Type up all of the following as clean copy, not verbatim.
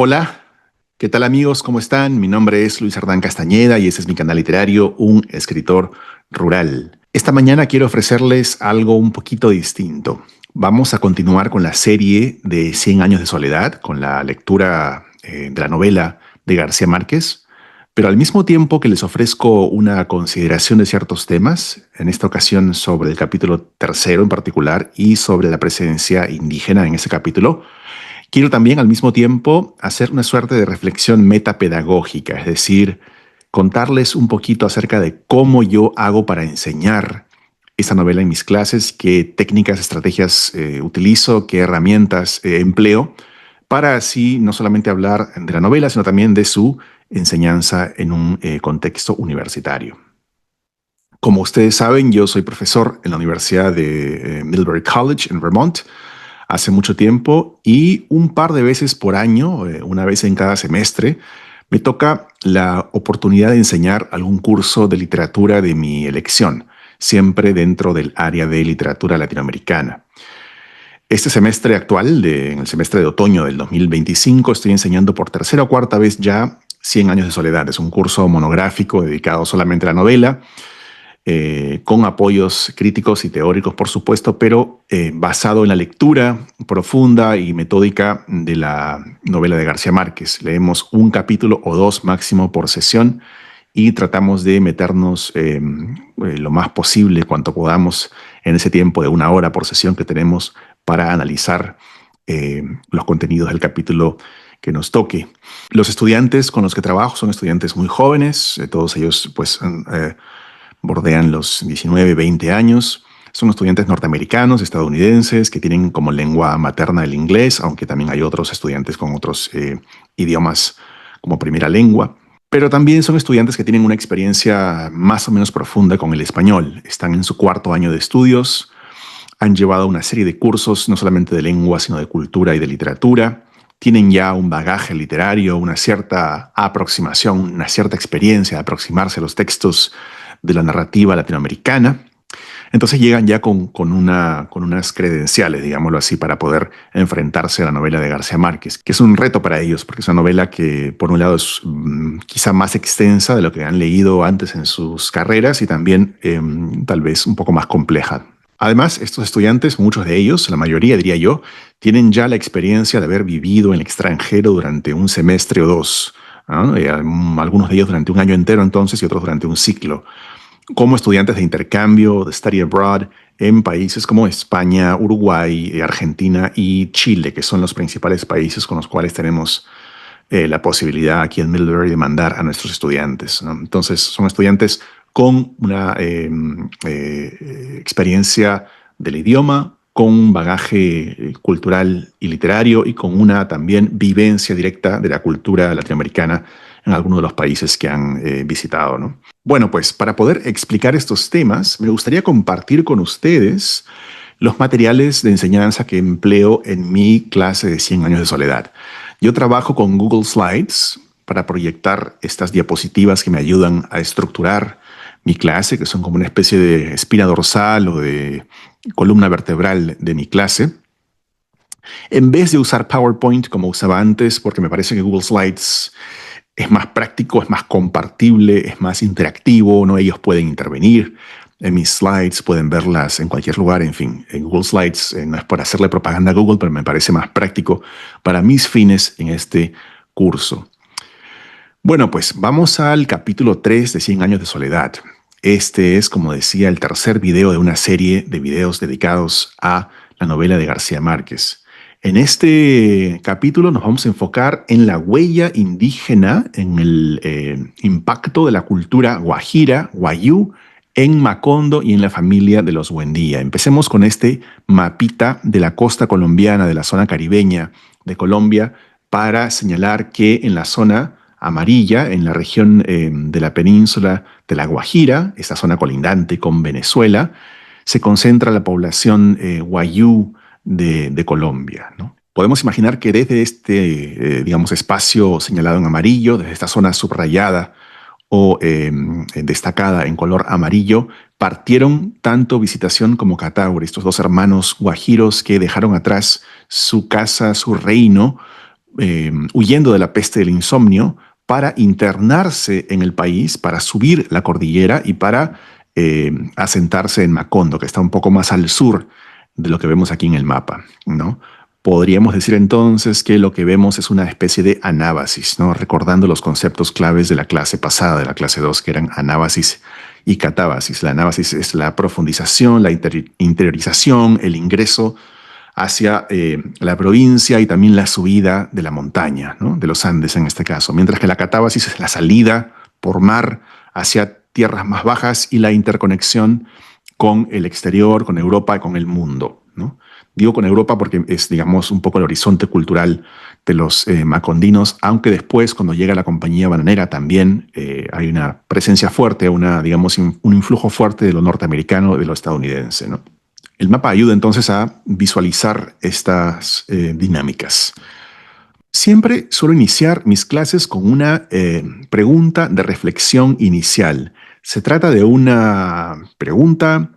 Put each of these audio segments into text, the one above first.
Hola, ¿qué tal amigos? ¿Cómo están? Mi nombre es Luis Ardán Castañeda y este es mi canal literario, Un Escritor Rural. Esta mañana quiero ofrecerles algo un poquito distinto. Vamos a continuar con la serie de 100 años de soledad, con la lectura de la novela de García Márquez, pero al mismo tiempo que les ofrezco una consideración de ciertos temas, en esta ocasión sobre el capítulo tercero en particular y sobre la presencia indígena en ese capítulo. Quiero también al mismo tiempo hacer una suerte de reflexión metapedagógica, es decir, contarles un poquito acerca de cómo yo hago para enseñar esta novela en mis clases, qué técnicas, estrategias utilizo, qué herramientas empleo, para así no solamente hablar de la novela, sino también de su enseñanza en un contexto universitario. Como ustedes saben, yo soy profesor en la Universidad de Middlebury College en Vermont hace mucho tiempo y un par de veces por año, una vez en cada semestre, me toca la oportunidad de enseñar algún curso de literatura de mi elección, siempre dentro del área de literatura latinoamericana. Este semestre actual, en el semestre de otoño del 2025, estoy enseñando por tercera o cuarta vez ya 100 años de soledad. Es un curso monográfico dedicado solamente a la novela, con apoyos críticos y teóricos, por supuesto, pero basado en la lectura profunda y metódica de la novela de García Márquez. Leemos un capítulo o dos máximo por sesión y tratamos de meternos lo más posible, cuanto podamos, en ese tiempo de una hora por sesión que tenemos para analizar los contenidos del capítulo que nos toque. Los estudiantes con los que trabajo son estudiantes muy jóvenes, todos ellos pues bordean los 19, 20 años. Son estudiantes norteamericanos, estadounidenses, que tienen como lengua materna el inglés, aunque también hay otros estudiantes con otros idiomas como primera lengua. Pero también son estudiantes que tienen una experiencia más o menos profunda con el español. Están en su cuarto año de estudios, han llevado una serie de cursos, no solamente de lengua, sino de cultura y de literatura. Tienen ya un bagaje literario, una cierta aproximación, una cierta experiencia de aproximarse a los textos de la narrativa latinoamericana. Entonces llegan ya con unas credenciales, digámoslo así, para poder enfrentarse a la novela de García Márquez, que es un reto para ellos, porque es una novela que, por un lado, es quizá más extensa de lo que han leído antes en sus carreras y también tal vez un poco más compleja. Además, estos estudiantes, muchos de ellos, la mayoría diría yo, tienen ya la experiencia de haber vivido en el extranjero durante un semestre o dos, ¿no? Algunos de ellos durante un año entero entonces y otros durante un ciclo, como estudiantes de intercambio, de study abroad, en países como España, Uruguay, Argentina y Chile, que son los principales países con los cuales tenemos la posibilidad aquí en Middlebury de mandar a nuestros estudiantes, ¿no? Entonces, son estudiantes con una experiencia del idioma, con un bagaje cultural y literario y con una también vivencia directa de la cultura latinoamericana en algunos de los países que han visitado, ¿no? Bueno, pues para poder explicar estos temas, me gustaría compartir con ustedes los materiales de enseñanza que empleo en mi clase de 100 años de soledad. Yo trabajo con Google Slides para proyectar estas diapositivas que me ayudan a estructurar mi clase, que son como una especie de espina dorsal o de columna vertebral de mi clase. En vez de usar PowerPoint como usaba antes, porque me parece que Google Slides es más práctico, es más compartible, es más interactivo, ¿no? Ellos pueden intervenir en mis slides, pueden verlas en cualquier lugar, en fin. En Google Slides no es por hacerle propaganda a Google, pero me parece más práctico para mis fines en este curso. Bueno, pues vamos al capítulo 3 de 100 años de soledad. Este es, como decía, el tercer video de una serie de videos dedicados a la novela de García Márquez. En este capítulo nos vamos a enfocar en la huella indígena, en el impacto de la cultura guajira, wayú, en Macondo y en la familia de los Buendía. Empecemos con este mapita de la costa colombiana, de la zona caribeña de Colombia, para señalar que en la zona amarilla, en la región de la península de La Guajira, esta zona colindante con Venezuela, se concentra la población wayú de Colombia, ¿no? Podemos imaginar que desde este, digamos, espacio señalado en amarillo, desde esta zona subrayada o destacada en color amarillo, partieron tanto Visitación como Cataure, estos dos hermanos guajiros que dejaron atrás su casa, su reino, huyendo de la peste del insomnio para internarse en el país, para subir la cordillera y para asentarse en Macondo, que está un poco más al sur de lo que vemos aquí en el mapa, ¿no? Podríamos decir entonces que lo que vemos es una especie de anábasis, ¿no? Recordando los conceptos claves de la clase pasada, de la clase 2, que eran anábasis y catábasis. La anábasis es la profundización, la interiorización, el ingreso hacia la provincia y también la subida de la montaña, ¿no? De los Andes en este caso, mientras que la catábasis es la salida por mar hacia tierras más bajas y la interconexión con el exterior, con Europa y con el mundo, ¿no? Digo con Europa porque es, digamos, un poco el horizonte cultural de los macondinos, aunque después, cuando llega la compañía bananera, también hay una presencia fuerte, digamos, un influjo fuerte de lo norteamericano, de lo estadounidense, ¿no? El mapa ayuda entonces a visualizar estas dinámicas. Siempre suelo iniciar mis clases con una pregunta de reflexión inicial. Se trata de una pregunta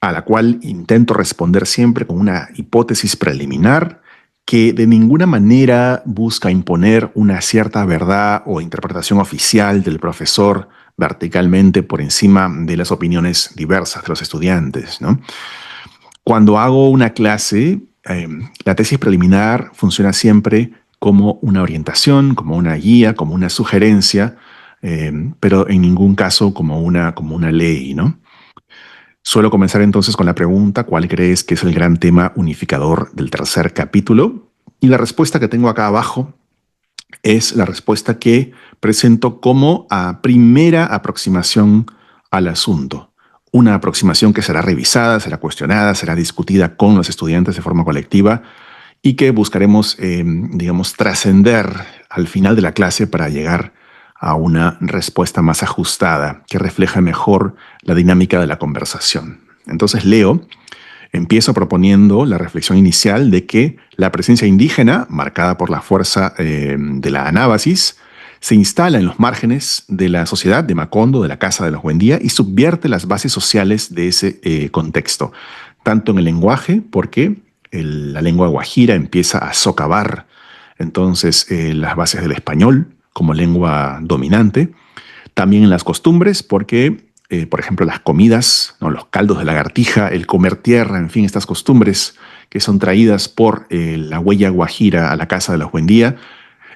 a la cual intento responder siempre con una hipótesis preliminar que de ninguna manera busca imponer una cierta verdad o interpretación oficial del profesor verticalmente por encima de las opiniones diversas de los estudiantes, ¿no? Cuando hago una clase, la tesis preliminar funciona siempre como una orientación, como una guía, como una sugerencia, pero en ningún caso como una ley, ¿no? Suelo comenzar entonces con la pregunta: ¿cuál crees que es el gran tema unificador del tercer capítulo? Y la respuesta que tengo acá abajo es la respuesta que presento como primera aproximación al asunto. Una aproximación que será revisada, será cuestionada, será discutida con los estudiantes de forma colectiva y que buscaremos, digamos, trascender al final de la clase para llegar a una respuesta más ajustada que refleja mejor la dinámica de la conversación. Entonces empiezo proponiendo la reflexión inicial de que la presencia indígena, marcada por la fuerza de la anábasis, se instala en los márgenes de la sociedad de Macondo, de la Casa de los Buendía, y subvierte las bases sociales de ese contexto, tanto en el lenguaje, porque la lengua guajira empieza a socavar entonces las bases del español como lengua dominante, también en las costumbres, porque, por ejemplo, las comidas, ¿no? Los caldos de lagartija, el comer tierra, en fin, estas costumbres que son traídas por la huella guajira a la Casa de los Buendía,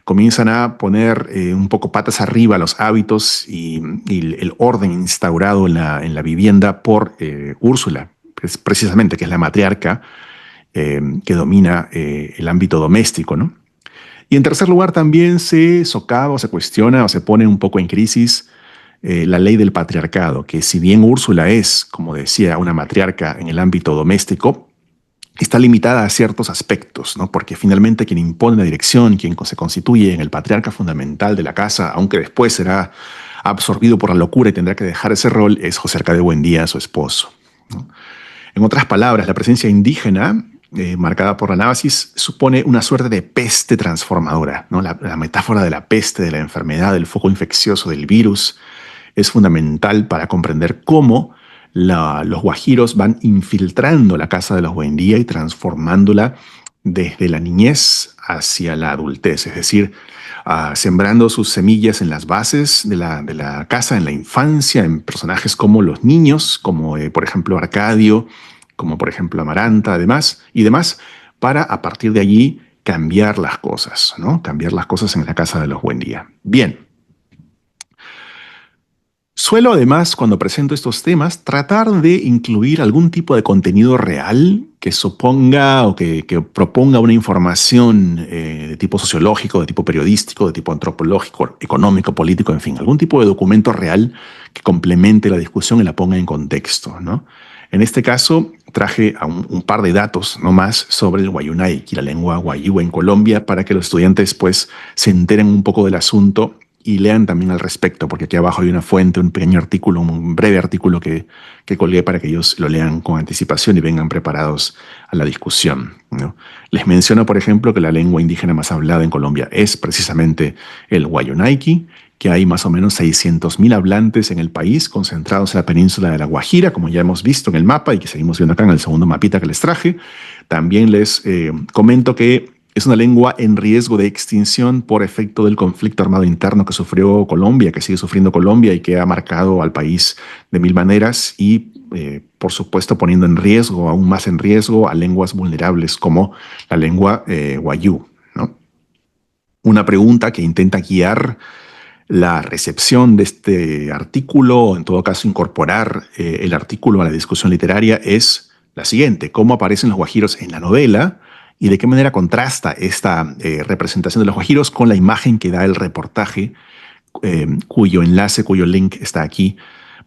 comienzan a poner un poco patas arriba los hábitos y el orden instaurado en la vivienda por Úrsula, precisamente, que es la matriarca que domina el ámbito doméstico, ¿no? Y en tercer lugar, también se socava o se cuestiona o se pone un poco en crisis la ley del patriarcado, que si bien Úrsula es, como decía, una matriarca en el ámbito doméstico, está limitada a ciertos aspectos, ¿no? Porque finalmente quien impone la dirección, quien se constituye en el patriarca fundamental de la casa, aunque después será absorbido por la locura y tendrá que dejar ese rol, es José Arcadio Buendía, su esposo, ¿no? En otras palabras, la presencia indígena, marcada por la anábasis, supone una suerte de peste transformadora, ¿no? La metáfora de la peste, de la enfermedad, del foco infeccioso, del virus, es fundamental para comprender cómo los guajiros van infiltrando la Casa de los Buendía y transformándola desde la niñez hacia la adultez, es decir, sembrando sus semillas en las bases de la casa, en la infancia, en personajes como los niños, como por ejemplo Arcadio, como por ejemplo Amaranta, además, y demás, para a partir de allí cambiar las cosas, ¿no? Cambiar las cosas en la Casa de los Buendía. Bien. Suelo además, cuando presento estos temas, tratar de incluir algún tipo de contenido real que suponga o que proponga una información de tipo sociológico, de tipo periodístico, de tipo antropológico, económico, político, en fin, algún tipo de documento real que complemente la discusión y la ponga en contexto, ¿no? En este caso, traje un par de datos nomás sobre el Wayuunayki, la lengua guayú en Colombia, para que los estudiantes pues se enteren un poco del asunto y lean también al respecto, porque aquí abajo hay una fuente, un pequeño artículo, un breve artículo que colgué para que ellos lo lean con anticipación y vengan preparados a la discusión, ¿no? Les menciono, por ejemplo, que la lengua indígena más hablada en Colombia es precisamente el Wayuunayki, que hay más o menos 600.000 hablantes en el país, concentrados en la península de La Guajira, como ya hemos visto en el mapa y que seguimos viendo acá en el segundo mapita que les traje. También les comento que Es una lengua en riesgo de extinción por efecto del conflicto armado interno que sufrió Colombia, que sigue sufriendo Colombia y que ha marcado al país de mil maneras y, por supuesto, poniendo en riesgo, aún más en riesgo, a lenguas vulnerables como la lengua wayú, ¿no? Una pregunta que intenta guiar la recepción de este artículo, o en todo caso incorporar el artículo a la discusión literaria, es la siguiente: ¿cómo aparecen los guajiros en la novela? ¿Y de qué manera contrasta esta representación de los guajiros con la imagen que da el reportaje, cuyo enlace, cuyo link está aquí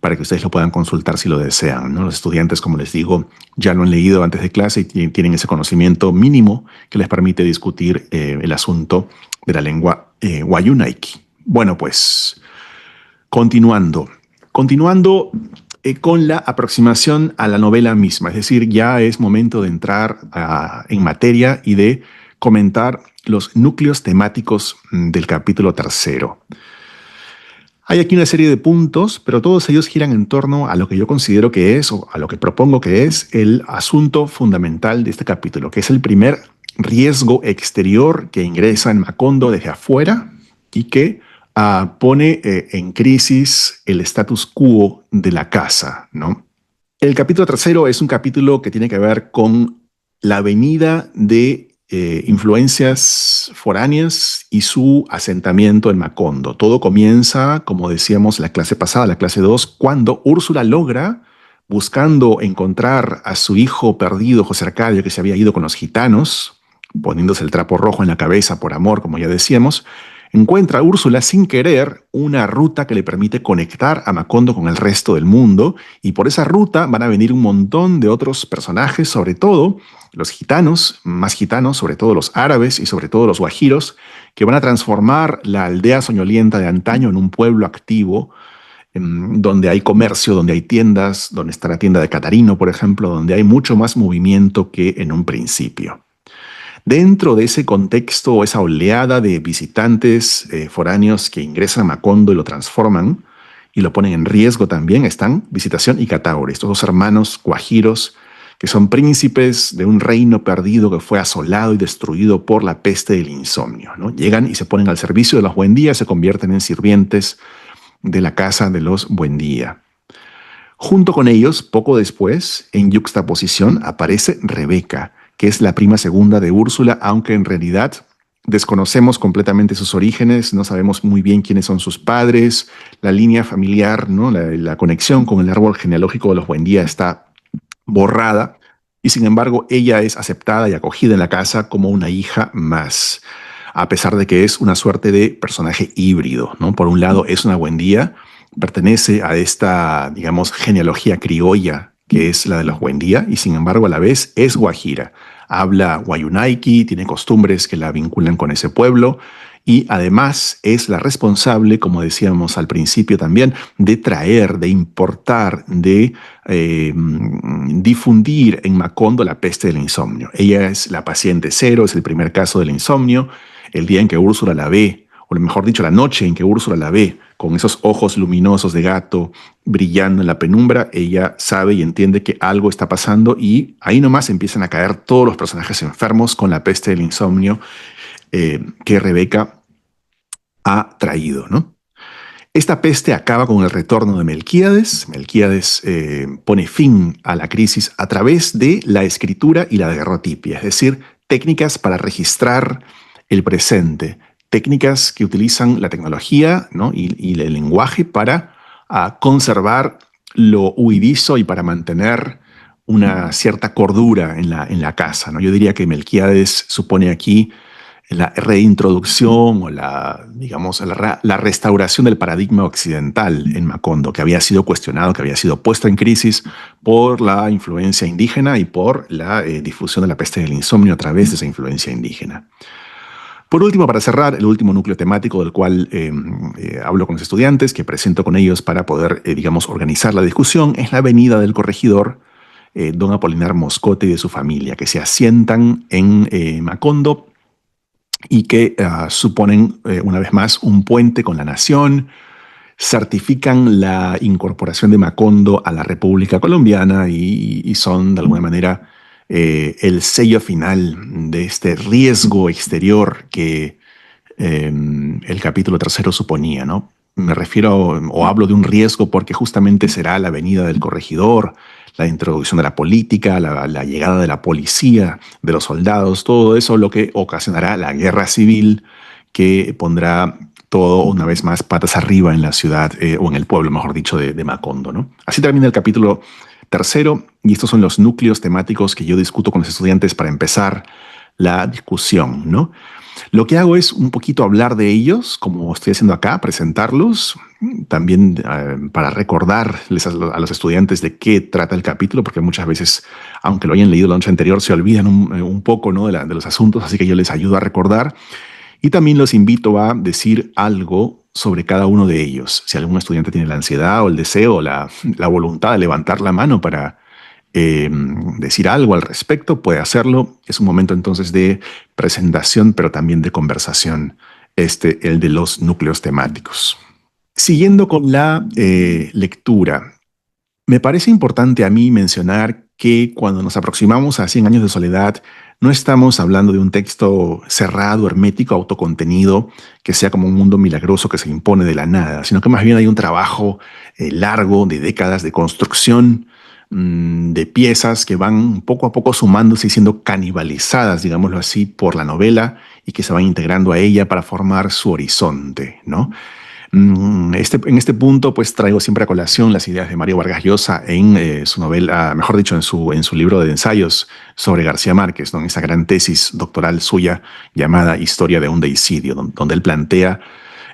para que ustedes lo puedan consultar si lo desean, ¿no? Los estudiantes, como les digo, ya lo han leído antes de clase y tienen ese conocimiento mínimo que les permite discutir el asunto de la lengua Wayuunaiki. Bueno, pues continuando. Continuando con la aproximación a la novela misma, es decir, ya es momento de entrar en materia y de comentar los núcleos temáticos del capítulo tercero. Hay aquí una serie de puntos, pero todos ellos giran en torno a lo que yo considero que es, o a lo que propongo que es, el asunto fundamental de este capítulo, que es el primer riesgo exterior que ingresa en Macondo desde afuera y que pone en crisis el status quo de la casa, ¿no? El capítulo tercero es un capítulo que tiene que ver con la venida de influencias foráneas y su asentamiento en Macondo. Todo comienza, como decíamos la clase pasada, la clase 2, cuando Úrsula logra, buscando encontrar a su hijo perdido, José Arcadio, que se había ido con los gitanos, poniéndose el trapo rojo en la cabeza por amor, como ya decíamos, encuentra a Úrsula sin querer una ruta que le permite conectar a Macondo con el resto del mundo, y por esa ruta van a venir un montón de otros personajes, sobre todo los gitanos, más gitanos, sobre todo los árabes y sobre todo los guajiros, que van a transformar la aldea soñolienta de antaño en un pueblo activo, donde hay comercio, donde hay tiendas, donde está la tienda de Catarino, por ejemplo, donde hay mucho más movimiento que en un principio. Dentro de ese contexto o esa oleada de visitantes foráneos que ingresan a Macondo y lo transforman y lo ponen en riesgo también, están Visitación y Cataure, estos dos hermanos guajiros que son príncipes de un reino perdido que fue asolado y destruido por la peste del insomnio, ¿no? Llegan y se ponen al servicio de los Buendía, se convierten en sirvientes de la casa de los Buendía. Junto con ellos, poco después, en yuxtaposición, aparece Rebeca, que es la prima segunda de Úrsula, aunque en realidad desconocemos completamente sus orígenes, no sabemos muy bien quiénes son sus padres, la línea familiar, ¿no? La conexión con el árbol genealógico de los Buendía está borrada, y sin embargo ella es aceptada y acogida en la casa como una hija más, a pesar de que es una suerte de personaje híbrido, ¿no? Por un lado es una Buendía, pertenece a esta, digamos, genealogía criolla que es la de los Buendía, y sin embargo a la vez es guajira. Habla Wayuunaiki, tiene costumbres que la vinculan con ese pueblo, y además es la responsable, como decíamos al principio también, de traer, de importar, de difundir en Macondo la peste del insomnio. Ella es la paciente cero, es el primer caso del insomnio. El día en que Úrsula la ve, o mejor dicho, la noche en que Úrsula la ve, con esos ojos luminosos de gato brillando en la penumbra, ella sabe y entiende que algo está pasando, y ahí nomás empiezan a caer todos los personajes enfermos con la peste del insomnio que Rebeca ha traído, ¿no? Esta peste acaba con el retorno de Melquíades. Melquíades pone fin a la crisis a través de la escritura y la daguerrotipia, es decir, técnicas para registrar el presente, técnicas que utilizan la tecnología, ¿no? y el lenguaje para conservar lo huidizo y para mantener una cierta cordura en la casa, ¿no? Yo diría que Melquíades supone aquí la reintroducción o digamos, la restauración del paradigma occidental en Macondo, que había sido cuestionado, que había sido puesto en crisis por la influencia indígena y por la difusión de la peste del insomnio a través de esa influencia indígena. Por último, para cerrar, el último núcleo temático del cual hablo con los estudiantes, que presento con ellos para poder, digamos, organizar la discusión, es la venida del corregidor don Apolinar Moscote y de su familia, que se asientan en Macondo y que suponen, una vez más, un puente con la nación, certifican la incorporación de Macondo a la República Colombiana y son, de alguna manera, el sello final de este riesgo exterior que el capítulo tercero suponía, ¿no? Me refiero o hablo de un riesgo porque justamente será la venida del corregidor, la introducción de la política, la llegada de la policía, de los soldados, todo eso lo que ocasionará la guerra civil que pondrá todo una vez más patas arriba en la ciudad o en el pueblo, mejor dicho, de Macondo, ¿no? Así termina el capítulo tercero y estos son los núcleos temáticos que yo discuto con los estudiantes para empezar la discusión, ¿no? Lo que hago es un poquito hablar de ellos, como estoy haciendo acá, presentarlos, también para recordarles a los estudiantes de qué trata el capítulo, porque muchas veces, aunque lo hayan leído la noche anterior, se olvidan un poco, ¿no? de los asuntos, así que yo les ayudo a recordar. Y también los invito a decir algo sobre cada uno de ellos. Si algún estudiante tiene la ansiedad o el deseo o la voluntad de levantar la mano para decir algo al respecto, puede hacerlo. Es un momento entonces de presentación, pero también de conversación, el de los núcleos temáticos. Siguiendo con la lectura, me parece importante a mí mencionar que cuando nos aproximamos a 100 años de soledad, no estamos hablando de un texto cerrado, hermético, autocontenido, que sea como un mundo milagroso que se impone de la nada, sino que más bien hay un trabajo largo de décadas de construcción de piezas que van poco a poco sumándose y siendo canibalizadas, digámoslo así, por la novela y que se van integrando a ella para formar su horizonte, ¿no? En este punto, pues traigo siempre a colación las ideas de Mario Vargas Llosa en su novela, mejor dicho, en su libro de ensayos sobre García Márquez, ¿no? En esa gran tesis doctoral suya llamada Historia de un deicidio, donde él plantea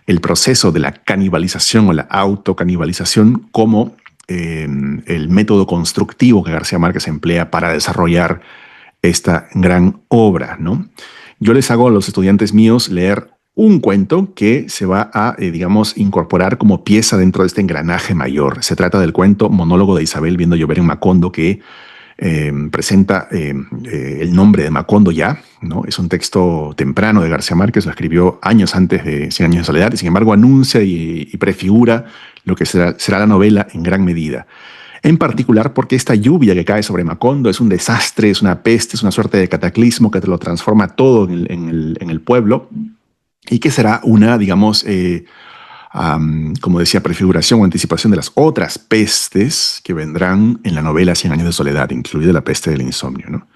el proceso de la canibalización o la autocanibalización como el método constructivo que García Márquez emplea para desarrollar esta gran obra, ¿no? Yo les hago a los estudiantes míos leer un cuento que se va a, digamos, incorporar como pieza dentro de este engranaje mayor. Se trata del cuento Monólogo de Isabel viendo llover en Macondo, que presenta el nombre de Macondo ya, ¿no? Es un texto temprano de García Márquez, lo escribió años antes de Cien años de soledad, y sin embargo anuncia y prefigura lo que será la novela en gran medida. En particular porque esta lluvia que cae sobre Macondo es un desastre, es una peste, es una suerte de cataclismo que te lo transforma todo en el pueblo y que será una, digamos, como decía, prefiguración o anticipación de las otras pestes que vendrán en la novela Cien años de soledad, incluida la peste del insomnio, ¿no?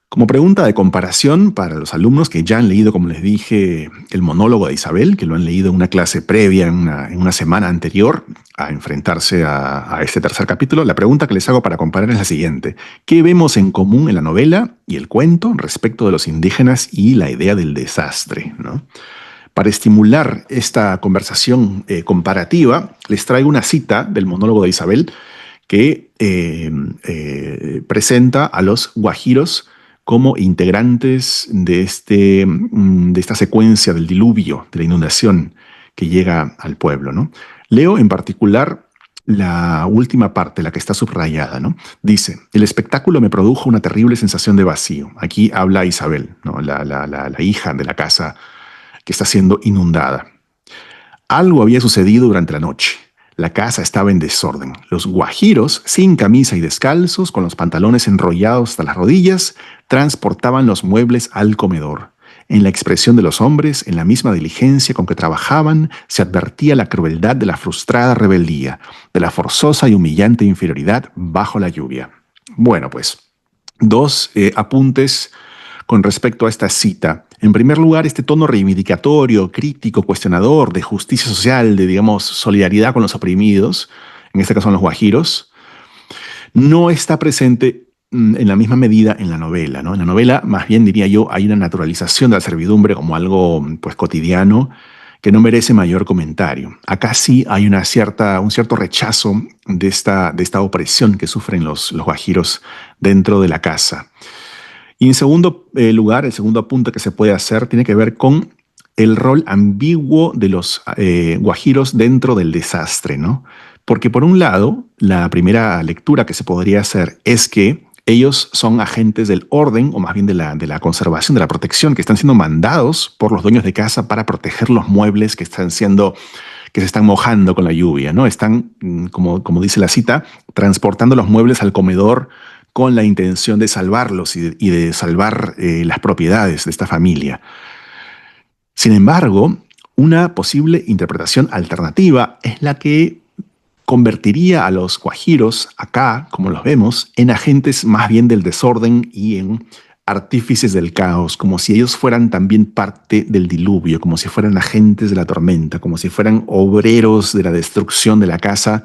Como pregunta de comparación para los alumnos que ya han leído, como les dije, el monólogo de Isabel, que lo han leído en una clase previa, en una semana anterior a enfrentarse a este tercer capítulo, la pregunta que les hago para comparar es la siguiente. ¿Qué vemos en común en la novela y el cuento respecto de los indígenas y la idea del desastre, ¿no? Para estimular esta conversación comparativa, les traigo una cita del monólogo de Isabel que presenta a los guajiros como integrantes de esta secuencia del diluvio, de la inundación que llega al pueblo, ¿no? Leo en particular la última parte, la que está subrayada, ¿no? Dice, el espectáculo me produjo una terrible sensación de vacío. Aquí habla Isabel, ¿no? La hija de la casa que está siendo inundada. Algo había sucedido durante la noche. La casa estaba en desorden. Los guajiros, sin camisa y descalzos, con los pantalones enrollados hasta las rodillas, transportaban los muebles al comedor. En la expresión de los hombres, en la misma diligencia con que trabajaban, se advertía la crueldad de la frustrada rebeldía, de la forzosa y humillante inferioridad bajo la lluvia. Bueno, pues, dos apuntes con respecto a esta cita. En primer lugar, este tono reivindicatorio, crítico, cuestionador, de justicia social, de, digamos, solidaridad con los oprimidos, en este caso son los guajiros, no está presente en la misma medida en la novela, ¿no? En la novela, más bien diría yo, hay una naturalización de la servidumbre como algo, pues, cotidiano que no merece mayor comentario. Acá sí hay un cierto rechazo de esta opresión que sufren los guajiros dentro de la casa. Y en segundo lugar, el segundo apunte que se puede hacer tiene que ver con el rol ambiguo de los guajiros dentro del desastre, ¿no? Porque por un lado, la primera lectura que se podría hacer es que ellos son agentes del orden, o más bien de la conservación, de la protección, que están siendo mandados por los dueños de casa para proteger los muebles que se están mojando con la lluvia, ¿no? Están, como dice la cita, transportando los muebles al comedor con la intención de salvarlos y de salvar las propiedades de esta familia. Sin embargo, una posible interpretación alternativa es la que convertiría a los guajiros, acá, como los vemos, en agentes más bien del desorden y en artífices del caos, como si ellos fueran también parte del diluvio, como si fueran agentes de la tormenta, como si fueran obreros de la destrucción de la casa,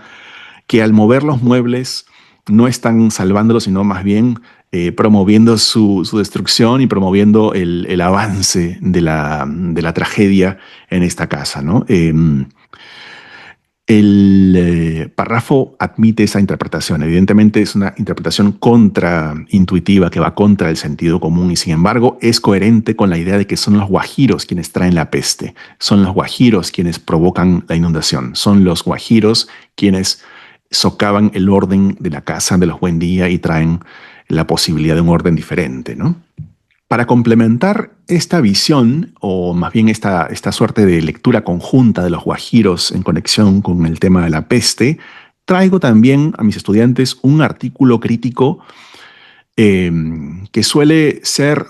que al mover los muebles no están salvándolos, sino más bien promoviendo su destrucción y promoviendo el avance de la tragedia en esta casa, ¿no? El párrafo admite esa interpretación. Evidentemente es una interpretación contraintuitiva que va contra el sentido común y sin embargo es coherente con la idea de que son los guajiros quienes traen la peste, son los guajiros quienes provocan la inundación, son los guajiros quienes socavan el orden de la casa de los Buendía y traen la posibilidad de un orden diferente, ¿no? Para complementar esta visión, o más bien esta suerte de lectura conjunta de los guajiros en conexión con el tema de la peste, traigo también a mis estudiantes un artículo crítico que suele ser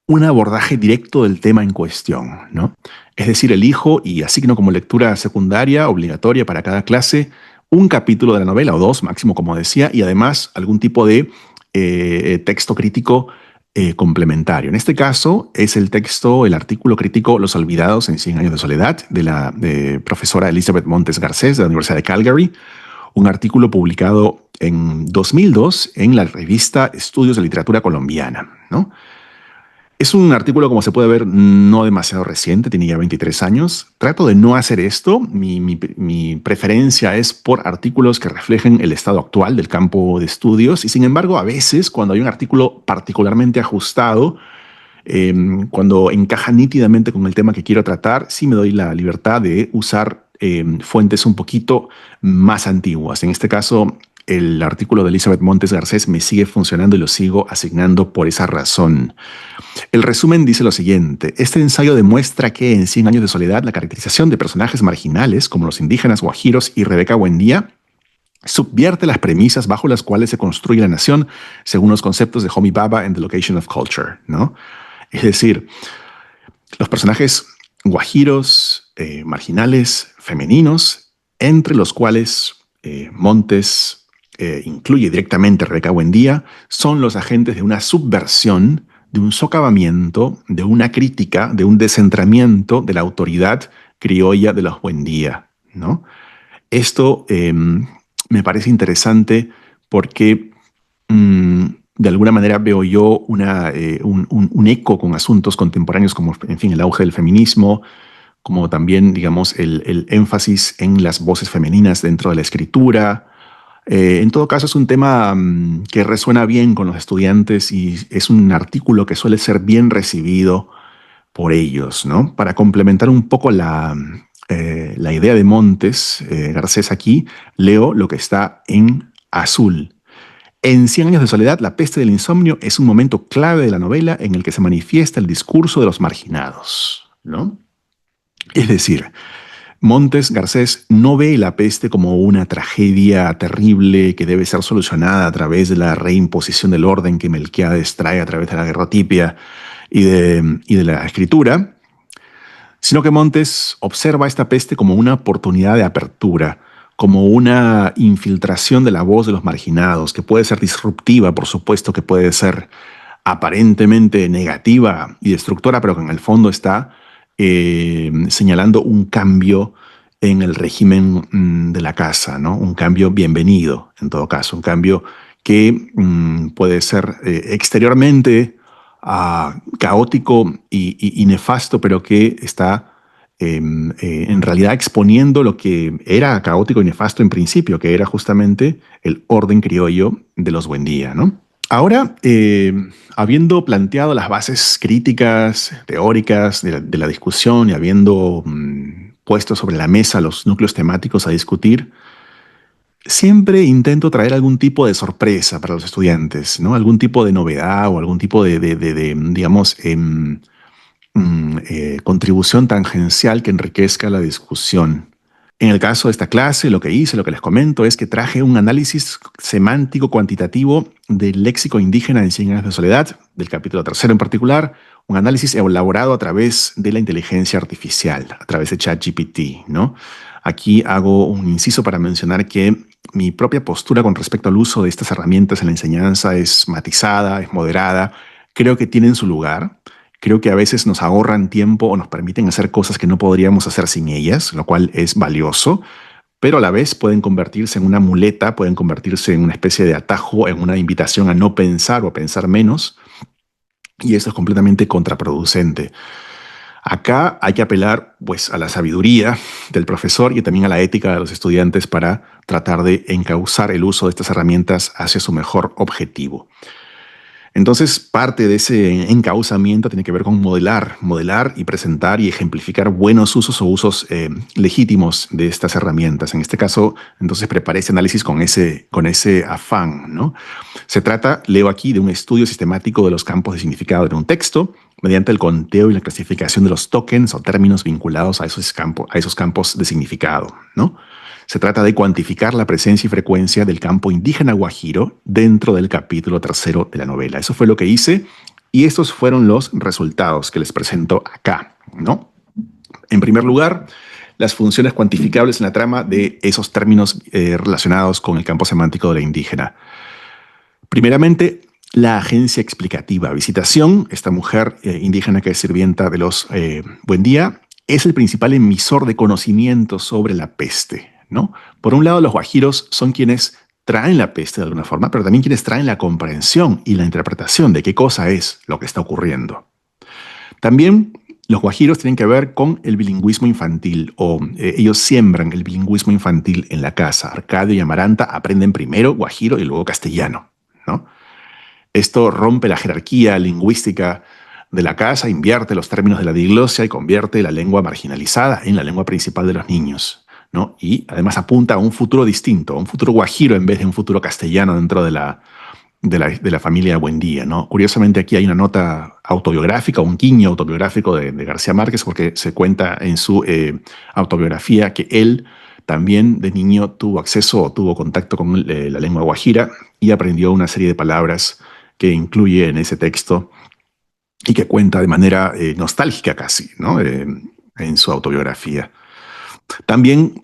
un abordaje directo del tema en cuestión, ¿no? Es decir, elijo y asigno como lectura secundaria obligatoria para cada clase un capítulo de la novela o dos, máximo, como decía, y además algún tipo de texto crítico complementario. En este caso es el texto, el artículo crítico Los Olvidados en 100 años de soledad de la profesora Elizabeth Montes Garcés de la Universidad de Calgary, un artículo publicado en 2002 en la revista Estudios de Literatura Colombiana, ¿no? Es un artículo, como se puede ver, no demasiado reciente, tiene ya 23 años. Trato de no hacer esto. Mi preferencia es por artículos que reflejen el estado actual del campo de estudios y, sin embargo, a veces, cuando hay un artículo particularmente ajustado, cuando encaja nítidamente con el tema que quiero tratar, sí me doy la libertad de usar fuentes un poquito más antiguas. En este caso, el artículo de Elizabeth Montes Garcés me sigue funcionando y lo sigo asignando por esa razón. El resumen dice lo siguiente: este ensayo demuestra que en 100 años de soledad la caracterización de personajes marginales como los indígenas guajiros y Rebeca Buendía subvierte las premisas bajo las cuales se construye la nación según los conceptos de Homi Bhabha en The Location of Culture, ¿no? Es decir, los personajes guajiros, marginales, femeninos, entre los cuales Montes incluye directamente a Rebeca Buendía, son los agentes de una subversión, de un socavamiento, de una crítica, de un descentramiento de la autoridad criolla de los Buendía, ¿no? Esto me parece interesante porque de alguna manera veo yo un eco con asuntos contemporáneos como, en fin, el auge del feminismo, como también, digamos, el énfasis en las voces femeninas dentro de la escritura. En todo caso, es un tema que resuena bien con los estudiantes y es un artículo que suele ser bien recibido por ellos, ¿no? Para complementar un poco la idea de Montes Garcés aquí, leo lo que está en azul. En 100 años de soledad, la peste del insomnio es un momento clave de la novela en el que se manifiesta el discurso de los marginados, ¿no? Es decir, Montes Garcés no ve la peste como una tragedia terrible que debe ser solucionada a través de la reimposición del orden que Melquiades trae a través de la guerrotipia y de la escritura, sino que Montes observa esta peste como una oportunidad de apertura, como una infiltración de la voz de los marginados, que puede ser disruptiva, por supuesto, que puede ser aparentemente negativa y destructora, pero que en el fondo está señalando un cambio en el régimen de la casa, ¿no? Un cambio bienvenido, en todo caso, un cambio que puede ser exteriormente caótico y nefasto, pero que está en realidad exponiendo lo que era caótico y nefasto en principio, que era justamente el orden criollo de los Buendía, ¿no? Ahora, habiendo planteado las bases críticas, teóricas de la discusión y habiendo puesto sobre la mesa los núcleos temáticos a discutir, siempre intento traer algún tipo de sorpresa para los estudiantes, ¿no? Algún tipo de novedad o algún tipo digamos, contribución tangencial que enriquezca la discusión. En el caso de esta clase, lo que hice, lo que les comento, es que traje un análisis semántico cuantitativo del léxico indígena en Cien años de soledad, del capítulo tercero en particular, un análisis elaborado a través de la inteligencia artificial, a través de ChatGPT, ¿no? Aquí hago un inciso para mencionar que mi propia postura con respecto al uso de estas herramientas en la enseñanza es matizada, es moderada, creo que tienen su lugar. Creo que a veces nos ahorran tiempo o nos permiten hacer cosas que no podríamos hacer sin ellas, lo cual es valioso, pero a la vez pueden convertirse en una muleta, pueden convertirse en una especie de atajo, en una invitación a no pensar o a pensar menos, y eso es completamente contraproducente. Acá hay que apelar pues, a la sabiduría del profesor y también a la ética de los estudiantes para tratar de encauzar el uso de estas herramientas hacia su mejor objetivo. Entonces, parte de ese encauzamiento tiene que ver con modelar y presentar y ejemplificar buenos usos o usos legítimos de estas herramientas. En este caso, entonces preparé ese análisis con ese afán, ¿no? Se trata, leo aquí, de un estudio sistemático de los campos de significado de un texto mediante el conteo y la clasificación de los tokens o términos vinculados a esos campos de significado, ¿no? Se trata de cuantificar la presencia y frecuencia del campo indígena guajiro dentro del capítulo tercero de la novela. Eso fue lo que hice y estos fueron los resultados que les presento acá, ¿no? En primer lugar, las funciones cuantificables en la trama de esos términos relacionados con el campo semántico de la indígena. Primeramente, la agencia explicativa. Visitación, esta mujer indígena que es sirvienta de los Buendía, es el principal emisor de conocimiento sobre la peste, ¿no? Por un lado, los guajiros son quienes traen la peste de alguna forma, pero también quienes traen la comprensión y la interpretación de qué cosa es lo que está ocurriendo. También los guajiros tienen que ver con el bilingüismo infantil, o ellos siembran el bilingüismo infantil en la casa. Arcadio y Amaranta aprenden primero guajiro y luego castellano, ¿no? Esto rompe la jerarquía lingüística de la casa, invierte los términos de la diglosia y convierte la lengua marginalizada en la lengua principal de los niños, ¿no? Y además apunta a un futuro distinto, a un futuro guajiro en vez de un futuro castellano dentro de la familia Buendía, ¿no? Curiosamente aquí hay una nota autobiográfica, un guiño autobiográfico de García Márquez, porque se cuenta en su autobiografía que él también de niño tuvo acceso o tuvo contacto con la lengua guajira y aprendió una serie de palabras que incluye en ese texto y que cuenta de manera nostálgica casi, ¿no? En su autobiografía. También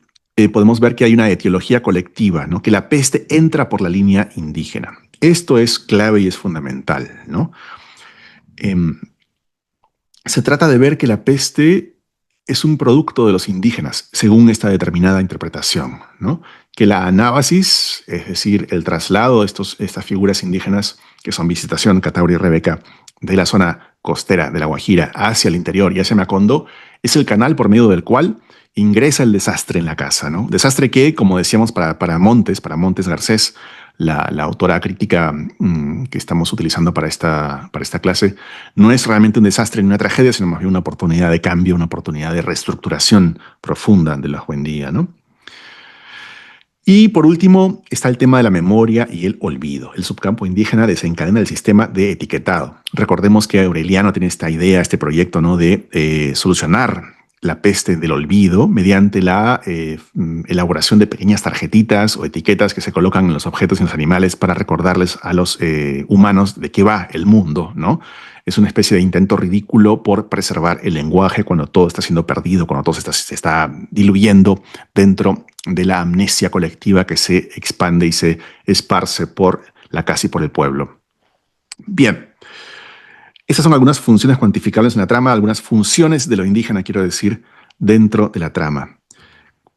podemos ver que hay una etiología colectiva, ¿no? Que la peste entra por la línea indígena. Esto es clave y es fundamental, ¿no? Se trata de ver que la peste es un producto de los indígenas, según esta determinada interpretación, ¿no? Que la anábasis, es decir, el traslado de estas figuras indígenas, que son Visitación, Catauri y Rebeca, de la zona costera de La Guajira hacia el interior y hacia Macondo, es el canal por medio del cual ingresa el desastre en la casa, ¿no? Desastre que, como decíamos para Montes Garcés, la autora crítica que estamos utilizando para esta clase, no es realmente un desastre ni una tragedia, sino más bien una oportunidad de cambio, una oportunidad de reestructuración profunda de la Buendía, ¿no? Y por último está el tema de la memoria y el olvido. El subcampo indígena desencadena el sistema de etiquetado. Recordemos que Aureliano tiene esta idea, este proyecto, ¿no? De solucionar la peste del olvido mediante la elaboración de pequeñas tarjetitas o etiquetas que se colocan en los objetos y en los animales para recordarles a los humanos de qué va el mundo, ¿no? Es una especie de intento ridículo por preservar el lenguaje cuando todo está siendo perdido, cuando todo se está diluyendo dentro de la amnesia colectiva que se expande y se esparce por la casa y por el pueblo. Bien. Estas son algunas funciones cuantificables en la trama, algunas funciones de lo indígena, quiero decir, dentro de la trama.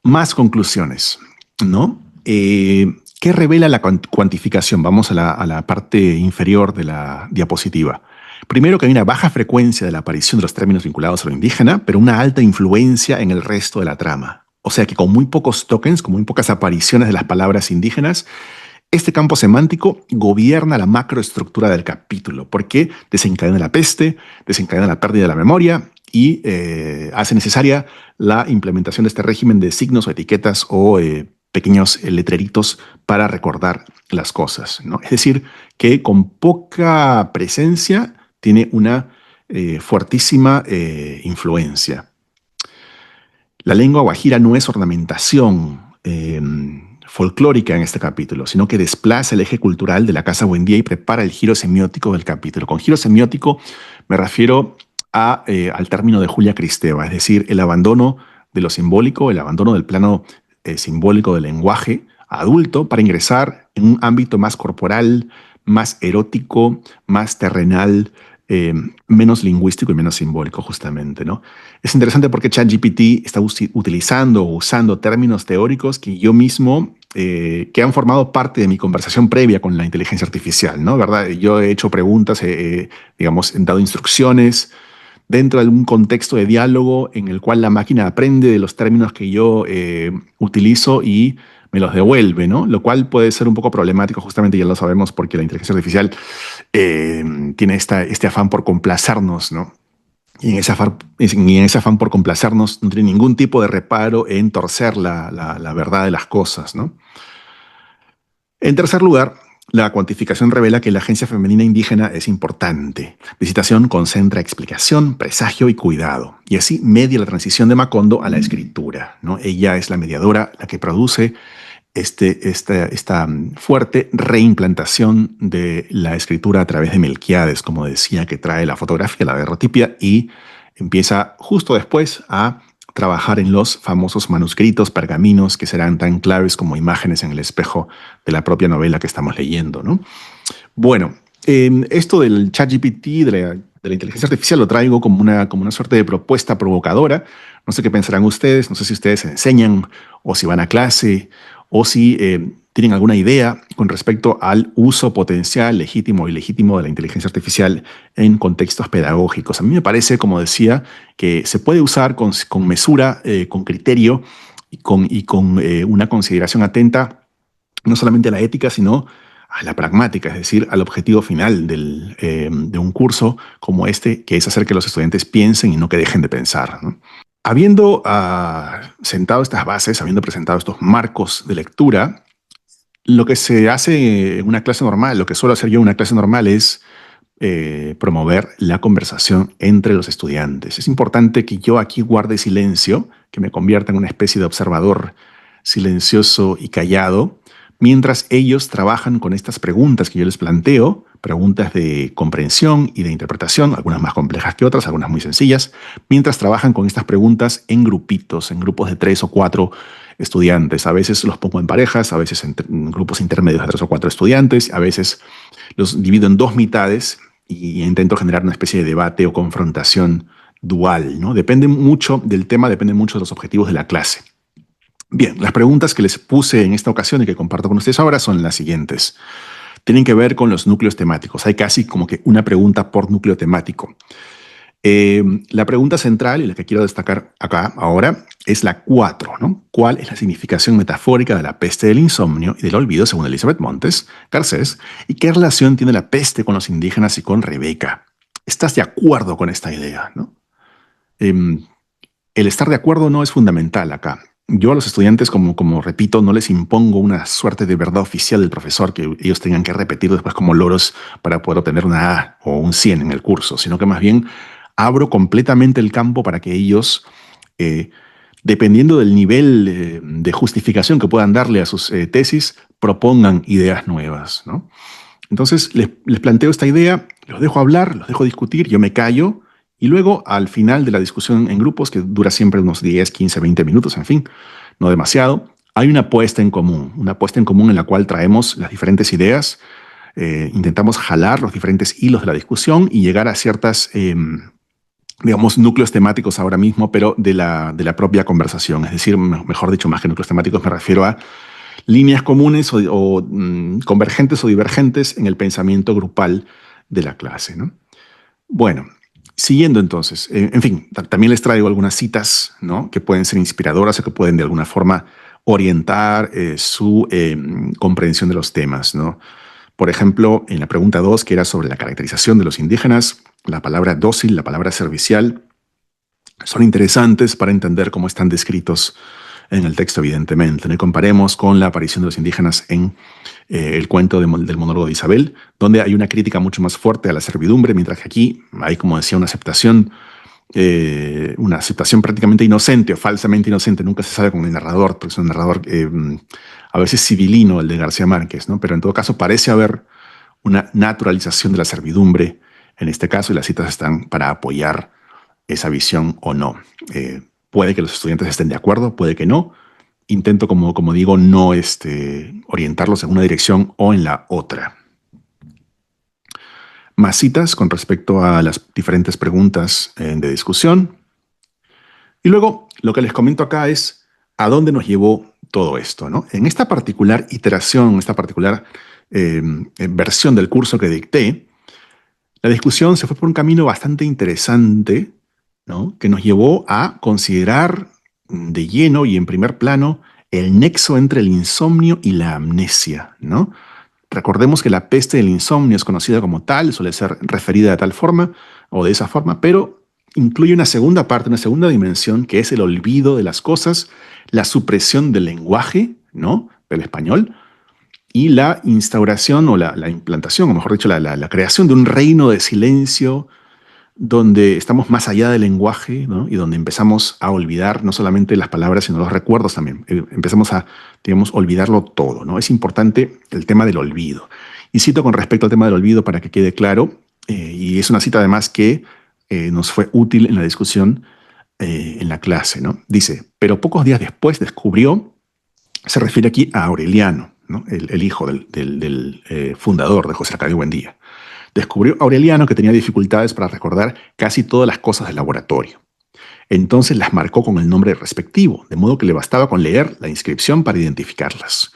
Más conclusiones, ¿no? ¿Qué revela la cuantificación? Vamos a la parte inferior de la diapositiva. Primero, que hay una baja frecuencia de la aparición de los términos vinculados a lo indígena, pero una alta influencia en el resto de la trama. O sea que con muy pocos tokens, con muy pocas apariciones de las palabras indígenas, este campo semántico gobierna la macroestructura del capítulo porque desencadena la peste, desencadena la pérdida de la memoria y hace necesaria la implementación de este régimen de signos o etiquetas o pequeños letreritos para recordar las cosas, ¿no? Es decir, que con poca presencia tiene una fuertísima influencia. La lengua guajira no es ornamentación folclórica en este capítulo, sino que desplaza el eje cultural de la Casa Buendía y prepara el giro semiótico del capítulo. Con giro semiótico me refiero al término de Julia Kristeva, es decir, el abandono de lo simbólico, el abandono del plano simbólico del lenguaje adulto para ingresar en un ámbito más corporal, más erótico, más terrenal, menos lingüístico y menos simbólico, justamente, ¿no? Es interesante porque ChatGPT está utilizando o usando términos teóricos que yo mismo, que han formado parte de mi conversación previa con la inteligencia artificial, ¿no? ¿Verdad? Yo he hecho preguntas, digamos, he dado instrucciones dentro de un contexto de diálogo en el cual la máquina aprende de los términos que yo utilizo y me los devuelve, ¿no? Lo cual puede ser un poco problemático, justamente ya lo sabemos, porque la inteligencia artificial tiene este afán por complacernos, ¿no? Y en ese afán por complacernos no tiene ningún tipo de reparo en torcer la verdad de las cosas, ¿no? En tercer lugar, la cuantificación revela que la agencia femenina indígena es importante. Visitación concentra explicación, presagio y cuidado, y así media la transición de Macondo a la escritura, ¿no? Ella es la mediadora, la que produce esta fuerte reimplantación de la escritura a través de Melquíades, como decía, que trae la fotografía, la derrotipia, y empieza justo después a trabajar en los famosos manuscritos, pergaminos, que serán tan claves como imágenes en el espejo de la propia novela que estamos leyendo, ¿no? Bueno, esto del ChatGPT, de la inteligencia artificial, lo traigo como una suerte de propuesta provocadora. No sé qué pensarán ustedes, no sé si ustedes enseñan o si van a clase o si tienen alguna idea con respecto al uso potencial, legítimo o ilegítimo de la inteligencia artificial en contextos pedagógicos. A mí me parece, como decía, que se puede usar con mesura, con criterio y con una consideración atenta no solamente a la ética, sino a la pragmática, es decir, al objetivo final de un curso como este, que es hacer que los estudiantes piensen y no que dejen de pensar, ¿no? Habiendo sentado estas bases, habiendo presentado estos marcos de lectura, lo que se hace en una clase normal, lo que suelo hacer yo en una clase normal es promover la conversación entre los estudiantes. Es importante que yo aquí guarde silencio, que me convierta en una especie de observador silencioso y callado, mientras ellos trabajan con estas preguntas que yo les planteo, preguntas de comprensión y de interpretación, algunas más complejas que otras, algunas muy sencillas, mientras trabajan con estas preguntas en grupitos, en grupos de 3 o 4 estudiantes. A veces los pongo en parejas, a veces en grupos intermedios de 3 o 4 estudiantes, a veces los divido en dos mitades y intento generar una especie de debate o confrontación dual, ¿no? Depende mucho del tema, depende mucho de los objetivos de la clase. Bien, las preguntas que les puse en esta ocasión y que comparto con ustedes ahora son las siguientes. Tienen que ver con los núcleos temáticos. Hay casi como que una pregunta por núcleo temático. La pregunta central y la que quiero destacar acá ahora es la 4, ¿no? ¿Cuál es la significación metafórica de la peste del insomnio y del olvido según Elizabeth Montes, Garcés? ¿Y qué relación tiene la peste con los indígenas y con Rebeca? ¿Estás de acuerdo con esta idea, no? El estar de acuerdo no es fundamental acá. Yo a los estudiantes, como repito, no les impongo una suerte de verdad oficial del profesor que ellos tengan que repetir después como loros para poder obtener una A o un 100 en el curso, sino que más bien abro completamente el campo para que ellos, dependiendo del nivel de justificación que puedan darle a sus tesis, propongan ideas nuevas, ¿no? Entonces les planteo esta idea, los dejo hablar, los dejo discutir, yo me callo y luego al final de la discusión en grupos, que dura siempre unos 10, 15, 20 minutos, en fin, no demasiado, hay una puesta en común en la cual traemos las diferentes ideas, intentamos jalar los diferentes hilos de la discusión y llegar a ciertas digamos, núcleos temáticos ahora mismo, pero de la propia conversación. Es decir, mejor dicho, más que núcleos temáticos, me refiero a líneas comunes o convergentes o divergentes en el pensamiento grupal de la clase, ¿no? Bueno, siguiendo entonces, en fin, también les traigo algunas citas, ¿no? Que pueden ser inspiradoras o que pueden de alguna forma orientar su comprensión de los temas, ¿no? Por ejemplo, en la pregunta 2, que era sobre la caracterización de los indígenas, la palabra dócil, la palabra servicial, son interesantes para entender cómo están descritos en el texto, evidentemente. ¿No? Y comparemos con la aparición de los indígenas en el cuento del monólogo de Isabel, donde hay una crítica mucho más fuerte a la servidumbre, mientras que aquí hay, como decía, una aceptación una situación prácticamente inocente o falsamente inocente, nunca se sabe con el narrador, porque es un narrador a veces civilino, el de García Márquez, ¿no? Pero en todo caso parece haber una naturalización de la servidumbre en este caso, y las citas están para apoyar esa visión o no. Puede que los estudiantes estén de acuerdo, puede que no. Intento, como digo, no orientarlos en una dirección o en la otra. Más citas con respecto a las diferentes preguntas de discusión. Y luego, lo que les comento acá es a dónde nos llevó todo esto, ¿no? En esta particular iteración, esta particular versión del curso que dicté, la discusión se fue por un camino bastante interesante, ¿no? Que nos llevó a considerar de lleno y en primer plano el nexo entre el insomnio y la amnesia, ¿no? Recordemos que la peste del insomnio es conocida como tal, suele ser referida de tal forma o de esa forma, pero incluye una segunda parte, una segunda dimensión, que es el olvido de las cosas, la supresión del lenguaje, ¿no? Del español, y la instauración o la implantación, o mejor dicho, la creación de un reino de silencio donde estamos más allá del lenguaje, ¿no? Y donde empezamos a olvidar no solamente las palabras, sino los recuerdos también. Empezamos a, digamos, olvidarlo todo, ¿no? Es importante el tema del olvido. Y cito con respecto al tema del olvido para que quede claro, y es una cita además que nos fue útil en la discusión en la clase, ¿no? Dice, pero pocos días después descubrió, se refiere aquí a Aureliano, ¿no? El hijo del fundador de José Arcadio Buendía. Descubrió Aureliano que tenía dificultades para recordar casi todas las cosas del laboratorio. Entonces las marcó con el nombre respectivo, de modo que le bastaba con leer la inscripción para identificarlas.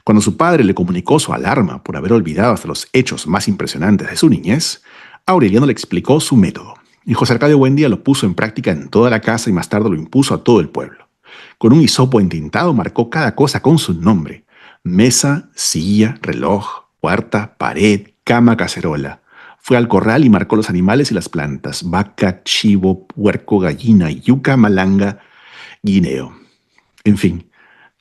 Cuando su padre le comunicó su alarma por haber olvidado hasta los hechos más impresionantes de su niñez, Aureliano le explicó su método, y José Arcadio Buendía lo puso en práctica en toda la casa y más tarde lo impuso a todo el pueblo. Con un hisopo entintado marcó cada cosa con su nombre: mesa, silla, reloj, puerta, pared, cama, cacerola. Fue al corral y marcó los animales y las plantas: vaca, chivo, puerco, gallina, yuca, malanga, guineo. En fin,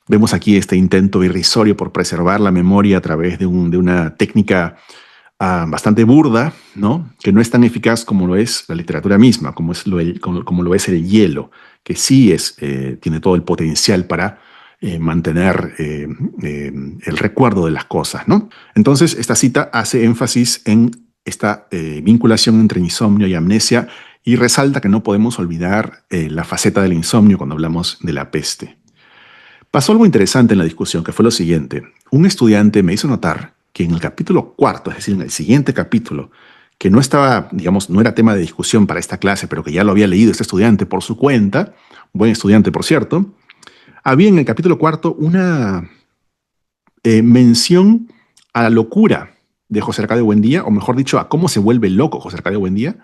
vemos aquí este intento irrisorio por preservar la memoria a través de una técnica bastante burda, ¿no? Que no es tan eficaz como lo es la literatura misma, como lo es el hielo, que sí tiene todo el potencial para mantener el recuerdo de las cosas, ¿no? Entonces, esta cita hace énfasis en esta vinculación entre insomnio y amnesia y resalta que no podemos olvidar la faceta del insomnio cuando hablamos de la peste. Pasó algo interesante en la discusión, que fue lo siguiente. Un estudiante me hizo notar que en el capítulo cuarto, es decir, en el siguiente capítulo, que no estaba, digamos, no era tema de discusión para esta clase, pero que ya lo había leído este estudiante por su cuenta, buen estudiante, por cierto, había en el capítulo cuarto una mención a la locura de José Arcadio Buendía, o mejor dicho, a cómo se vuelve loco José Arcadio Buendía,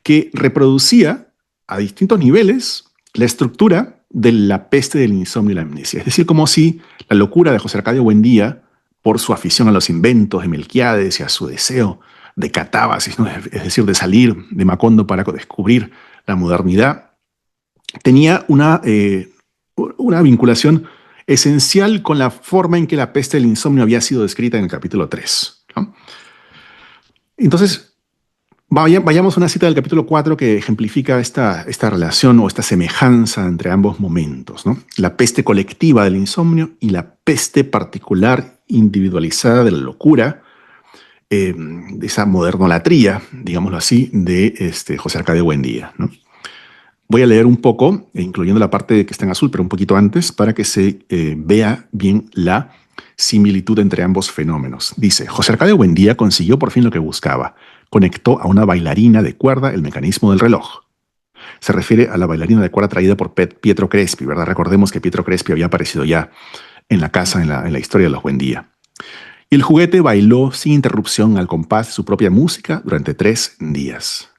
que reproducía a distintos niveles la estructura de la peste del insomnio y la amnesia. Es decir, como si la locura de José Arcadio Buendía, por su afición a los inventos de Melquiades y a su deseo de catábasis, ¿no? Es decir, de salir de Macondo para descubrir la modernidad, tenía una vinculación esencial con la forma en que la peste del insomnio había sido descrita en el capítulo 3, ¿no? Entonces, vayamos a una cita del capítulo 4 que ejemplifica esta relación o esta semejanza entre ambos momentos, ¿no? La peste colectiva del insomnio y la peste particular individualizada de la locura, de esa modernolatría, digámoslo así, de José Arcadio Buendía, ¿no? Voy a leer un poco, incluyendo la parte que está en azul, pero un poquito antes, para que se vea bien la similitud entre ambos fenómenos. Dice, José Arcadio Buendía consiguió por fin lo que buscaba. Conectó a una bailarina de cuerda el mecanismo del reloj. Se refiere a la bailarina de cuerda traída por Pietro Crespi, ¿verdad? Recordemos que Pietro Crespi había aparecido ya en la casa, en la historia de los Buendía. Y el juguete bailó sin interrupción al compás de su propia música durante 3 días.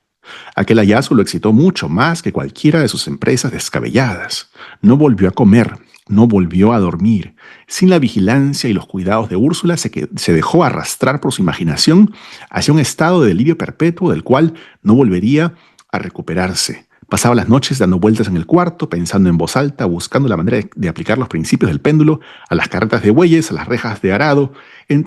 Aquel hallazgo lo excitó mucho más que cualquiera de sus empresas descabelladas. No volvió a comer, no volvió a dormir. Sin la vigilancia y los cuidados de Úrsula, se dejó arrastrar por su imaginación hacia un estado de delirio perpetuo del cual no volvería a recuperarse. Pasaba las noches dando vueltas en el cuarto, pensando en voz alta, buscando la manera de aplicar los principios del péndulo a las carretas de bueyes, a las rejas de arado,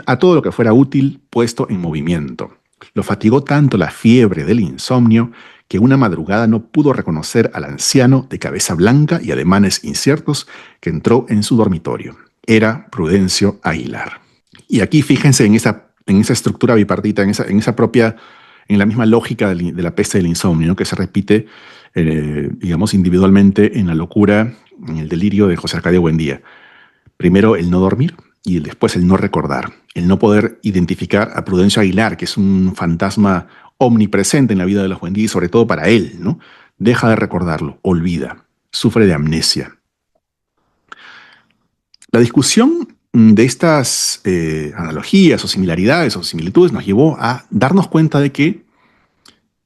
a todo lo que fuera útil puesto en movimiento. Lo fatigó tanto la fiebre del insomnio que una madrugada no pudo reconocer al anciano de cabeza blanca y ademanes inciertos que entró en su dormitorio. Era Prudencio Aguilar. Y aquí fíjense en esa estructura bipartita, en la misma lógica de la peste del insomnio, ¿no? Que se repite, digamos, individualmente en la locura, en el delirio de José Arcadio Buendía. Primero el no dormir y después el no recordar, el no poder identificar a Prudencio Aguilar, que es un fantasma omnipresente en la vida de los Buendía y sobre todo para él, ¿no? Deja de recordarlo, olvida, sufre de amnesia. La discusión de estas analogías o similaridades o similitudes nos llevó a darnos cuenta de que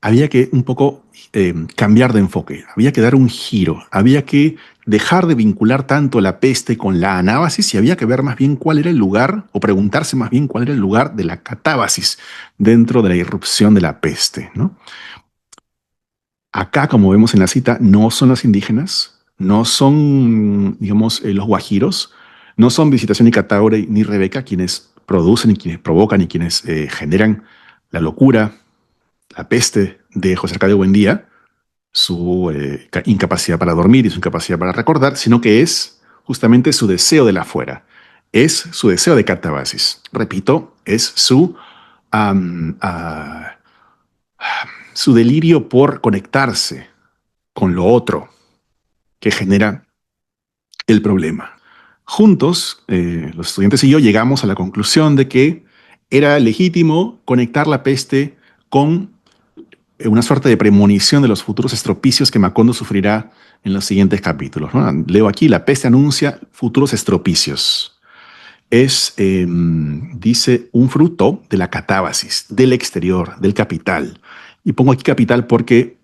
había que un poco cambiar de enfoque, había que dar un giro, había que dejar de vincular tanto la peste con la anábasis y había que ver más bien cuál era el lugar, o preguntarse más bien cuál era el lugar de la catábasis dentro de la irrupción de la peste, ¿no? Acá, como vemos en la cita, no son los indígenas, no son, digamos, los guajiros, no son Visitación y Cataure ni Rebeca quienes producen y quienes provocan y quienes generan la locura, la peste de José Arcadio Buendía, su incapacidad para dormir y su incapacidad para recordar, sino que es justamente su deseo del afuera, es su deseo de catabasis. Repito, es am, ah, su delirio por conectarse con lo otro que genera el problema. Juntos, los estudiantes y yo llegamos a la conclusión de que era legítimo conectar la peste con una suerte de premonición de los futuros estropicios que Macondo sufrirá en los siguientes capítulos, ¿no? Leo aquí, la peste anuncia futuros estropicios. Es, dice, un fruto de la catábasis, del exterior, del capital. Y pongo aquí capital porque,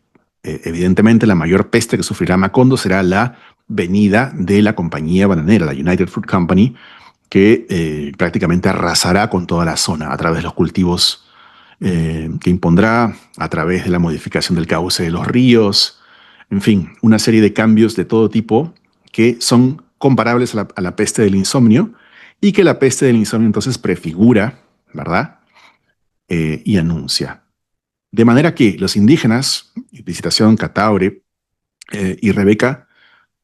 evidentemente, la mayor peste que sufrirá Macondo será la venida de la compañía bananera, la United Fruit Company, que prácticamente arrasará con toda la zona a través de los cultivos que impondrá, a través de la modificación del cauce de los ríos, en fin, una serie de cambios de todo tipo que son comparables a la peste del insomnio y que la peste del insomnio entonces prefigura, ¿verdad? Y anuncia. De manera que los indígenas, Visitación, Cataure y Rebeca,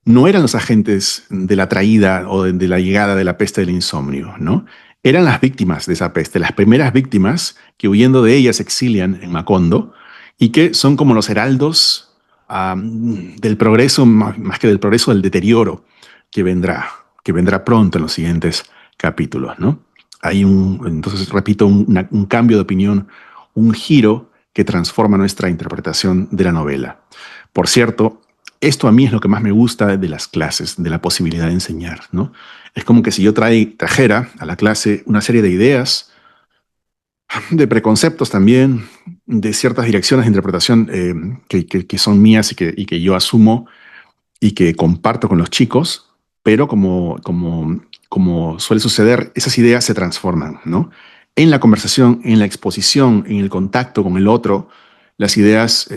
no eran los agentes de la traída o de la llegada de la peste del insomnio, ¿no? Eran las víctimas de esa peste, las primeras víctimas que huyendo de ella se exilian en Macondo y que son como los heraldos del progreso, más que del progreso, del deterioro que vendrá pronto en los siguientes capítulos, ¿no? Hay entonces, repito, un cambio de opinión, un giro que transforma nuestra interpretación de la novela. Por cierto, esto a mí es lo que más me gusta de las clases, de la posibilidad de enseñar, ¿no? Es como que si yo trajera a la clase una serie de ideas, de preconceptos también, de ciertas direcciones de interpretación que son mías y que yo asumo y que comparto con los chicos, pero como suele suceder, esas ideas se transforman, ¿no? En la conversación, en la exposición, en el contacto con el otro, las ideas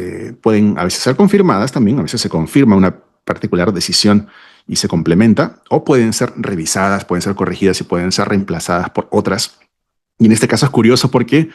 pueden a veces ser confirmadas también, a veces se confirma una particular decisión y se complementa, o pueden ser revisadas, pueden ser corregidas y pueden ser reemplazadas por otras. Y en este caso es curioso porque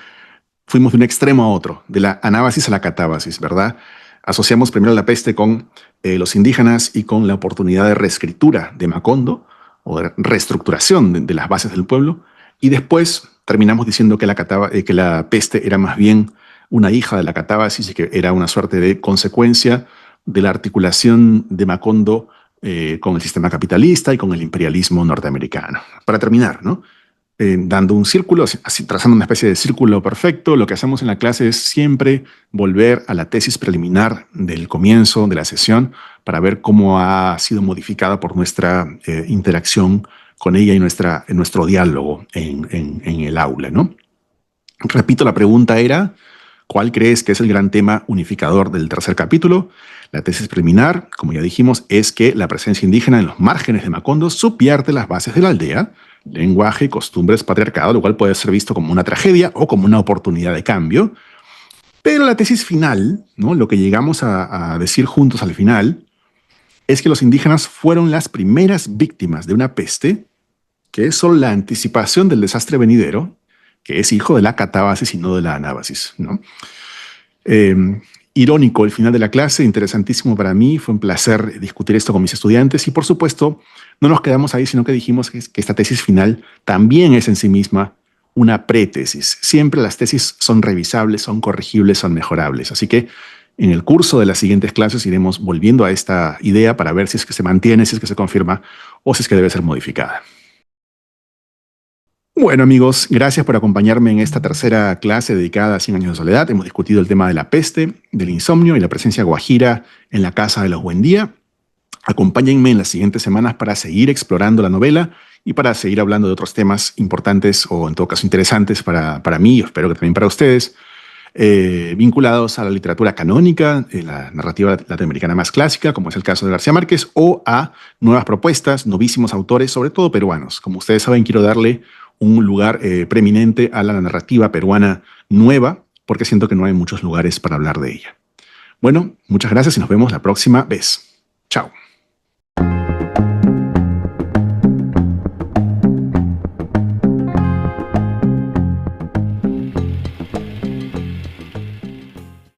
fuimos de un extremo a otro, de la anábasis a la catábasis, ¿verdad? Asociamos primero la peste con los indígenas y con la oportunidad de reescritura de Macondo o de reestructuración de las bases del pueblo, y después terminamos diciendo que que la peste era más bien una hija de la catábasis y que era una suerte de consecuencia de la articulación de Macondo con el sistema capitalista y con el imperialismo norteamericano. Para terminar, ¿no? Dando un círculo, así trazando una especie de círculo perfecto, lo que hacemos en la clase es siempre volver a la tesis preliminar del comienzo de la sesión para ver cómo ha sido modificada por nuestra interacción con ella y nuestro diálogo en el aula, ¿no? Repito, la pregunta era, ¿cuál crees que es el gran tema unificador del tercer capítulo? La tesis preliminar, como ya dijimos, es que la presencia indígena en los márgenes de Macondo subvierte las bases de la aldea, lenguaje, costumbres, patriarcado, lo cual puede ser visto como una tragedia o como una oportunidad de cambio. Pero la tesis final, ¿no? Lo que llegamos a decir juntos al final, es que los indígenas fueron las primeras víctimas de una peste que es solo la anticipación del desastre venidero, que es hijo de la catábasis y no de la anábasis, ¿no? irónico el final de la clase, interesantísimo para mí. Fue un placer discutir esto con mis estudiantes y, por supuesto, no nos quedamos ahí, sino que dijimos que esta tesis final también es en sí misma una pretesis. Siempre las tesis son revisables, son corregibles, son mejorables. Así que en el curso de las siguientes clases iremos volviendo a esta idea para ver si es que se mantiene, si es que se confirma o si es que debe ser modificada. Bueno, amigos, gracias por acompañarme en esta tercera clase dedicada a 100 años de soledad. Hemos discutido el tema de la peste, del insomnio y la presencia guajira en la casa de los Buendía. Acompáñenme en las siguientes semanas para seguir explorando la novela y para seguir hablando de otros temas importantes o en todo caso interesantes para mí, y espero que también para ustedes, vinculados a la literatura canónica, la narrativa latinoamericana más clásica, como es el caso de García Márquez, o a nuevas propuestas, novísimos autores, sobre todo peruanos. Como ustedes saben, quiero darle un lugar preeminente a la narrativa peruana nueva, porque siento que no hay muchos lugares para hablar de ella. Bueno, muchas gracias y nos vemos la próxima vez. Chao.